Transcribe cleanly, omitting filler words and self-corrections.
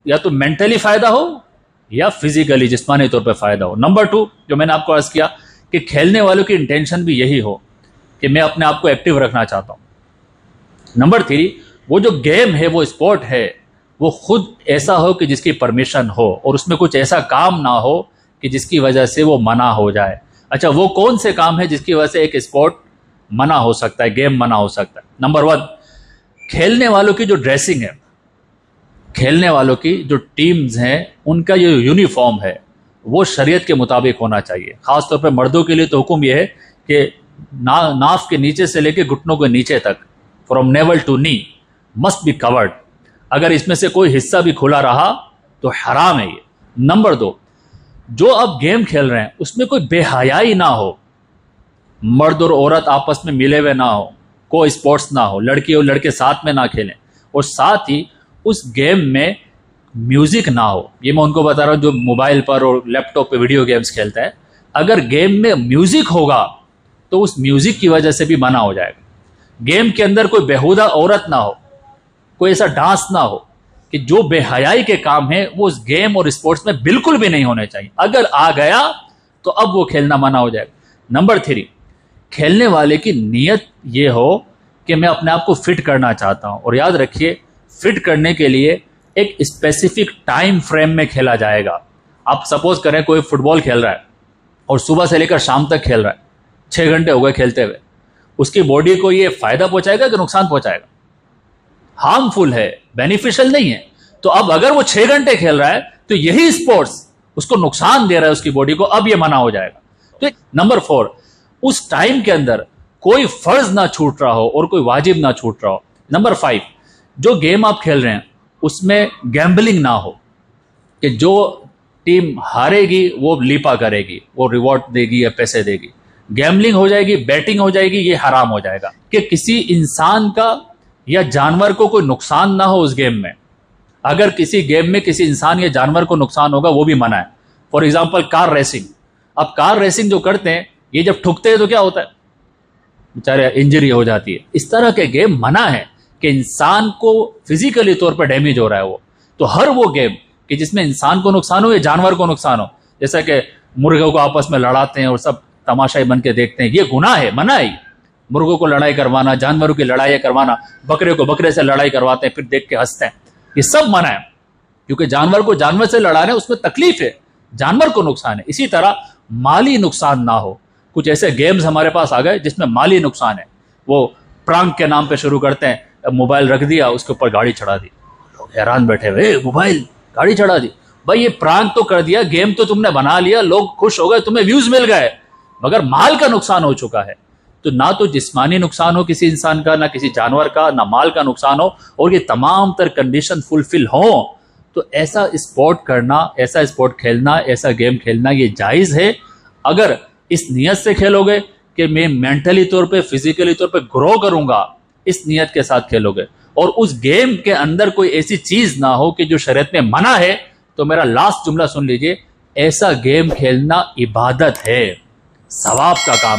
या तो मेंटली फायदा हो या फिजिकली जिस्मानी तौर पे फायदा हो। नंबर 2 जो मैंने आपको अर्ज किया कि खेलने वालों की इंटेंशन भी यही हो कि मैं अपने आप को एक्टिव रखना चाहता हूं। नंबर 3 वो जो गेम है, वो स्पोर्ट है, वो खुद ऐसा हो कि जिसकी परमिशन हो और उसमें कुछ ऐसा काम ना हो कि जिसकी वजह से वो मना हो जाए। अच्छा, वो कौन से काम है जिसकी वजह से एक स्पोर्ट मना हो सकता है, गेम मना हो सकता है? नंबर 1, खेलने वालों की जो ड्रेसिंग है, खेलने वालों की जो टीम्स हैं, उनका जो यूनिफॉर्म है वो शरीयत के मुताबिक होना चाहिए। खासतौर पर मर्दों के लिए तो हुक्म यह है कि नाफ के नीचे से लेकर घुटनों के नीचे तक, from navel to knee must be covered. अगर इसमें से कोई हिस्सा भी खुला रहा तो हराम है ये। नंबर 2, जो आप गेम खेल रहे हैं उसमें कोई बेहयाई ना हो, मर्द और औरत आपस में मिले हुए ना हो, कोई स्पोर्ट्स ना हो, लड़की और लड़के साथ में ना खेलें, और साथ ही उस गेम में म्यूजिक ना हो। ये मैं उनको बता रहा हूं जो मोबाइल पर और लैपटॉप पे वीडियो गेम्स खेलते हैं। अगर गेम में म्यूजिक होगा तो उस म्यूजिक की वजह से भी मना हो जाएगा। गेम के अंदर कोई बेहुदा औरत ना हो, कोई ऐसा डांस ना हो कि जो बेहयाई के काम है वो उस गेम और स्पोर्ट्स में बिल्कुल भी नहीं होने चाहिए। अगर आ गया तो अब वो खेलना मना हो जाएगा। नंबर 3, खेलने वाले की नीयत ये हो कि मैं अपने आप को फिट करना चाहता हूं, और याद रखिए फिट करने के लिए एक स्पेसिफिक टाइम फ्रेम में खेला जाएगा। आप सपोज करें कोई फुटबॉल खेल रहा है और सुबह से लेकर शाम तक खेल रहा है, 6 घंटे हो गए खेलते हुए, उसकी बॉडी को ये फायदा पहुंचाएगा कि नुकसान पहुंचाएगा? हार्मफुल है, बेनिफिशियल नहीं है। तो अब अगर वो 6 घंटे खेल रहा है तो यही स्पोर्ट्स उसको नुकसान दे रहा है उसकी बॉडी को, अब ये मना हो जाएगा। तो नंबर 4, उस टाइम के अंदर कोई फर्ज ना छूट रहा हो और कोई वाजिब ना छूट रहा हो। नंबर 5, जो गेम आप खेल रहे हैं उसमें गैम्बलिंग ना हो कि जो टीम हारेगी वो लीपा करेगी, वो रिवॉर्ड देगी या पैसे देगी। गैम्बलिंग हो जाएगी, बैटिंग हो जाएगी, ये हराम हो जाएगा। कि किसी इंसान का या जानवर को कोई नुकसान ना हो उस गेम में। अगर किसी गेम में किसी इंसान या जानवर को नुकसान होगा वो भी मना है। For example car racing. अब कार रेसिंग जो करते हैं ये जब ठुकते हैं तो क्या होता है, बेचारे इंजरी हो जाती है। इस तरह के गेम मना है कि इंसान को फिजिकली तौर पर डैमेज हो रहा है वो। तो हर वो गेम कि जिसमें इंसान को नुकसान हो या जानवर को नुकसान हो, जैसा कि मुर्गों को आपस में लड़ाते हैं और सब तमाशाई बन के देखते हैं, ये गुनाह है, मना है। मुर्गों को लड़ाई करवाना, जानवरों की लड़ाई करवाना, बकरे को बकरे से लड़ाई करवाते हैं फिर देख के हंसते हैं, ये सब मना है। क्योंकि जानवर को जानवर से लड़ाने उसमें तकलीफ है, जानवर को नुकसान है। इसी तरह माली नुकसान ना हो। कुछ ऐसे गेम्स हमारे पास आ गए जिसमें माली नुकसान है। वो प्रांक के नाम पे शुरू करते हैं, मोबाइल रख दिया, उसके ऊपर गाड़ी चढ़ा दी, लोग हैरान बैठे हुए, मोबाइल गाड़ी चढ़ा दी। भाई ये प्रांक तो कर दिया, गेम तो तुमने बना लिया, लोग खुश हो गए, तुम्हें व्यूज मिल गए, मगर माल का नुकसान हो चुका है। तो ना तो जिस्मानी नुकसान हो किसी इंसान का, ना किसी जानवर का, ना माल का नुकसान हो, और ये तमाम तर कंडीशन फुलफिल हो, तो ऐसा स्पोर्ट करना, ऐसा स्पोर्ट खेलना, ऐसा गेम खेलना ये जायज है। अगर इस नियत से खेलोगे कि मैं मेंटली तौर पे, फिजिकली तौर पे ग्रो करूंगा, इस नियत के साथ खेलोगे, और उस गेम के अंदर कोई ऐसी चीज ना हो कि जो शरीयत में मना है, तो मेरा लास्ट जुमला सुन लीजिए, ऐसा गेम खेलना इबादत है, सवाब का काम।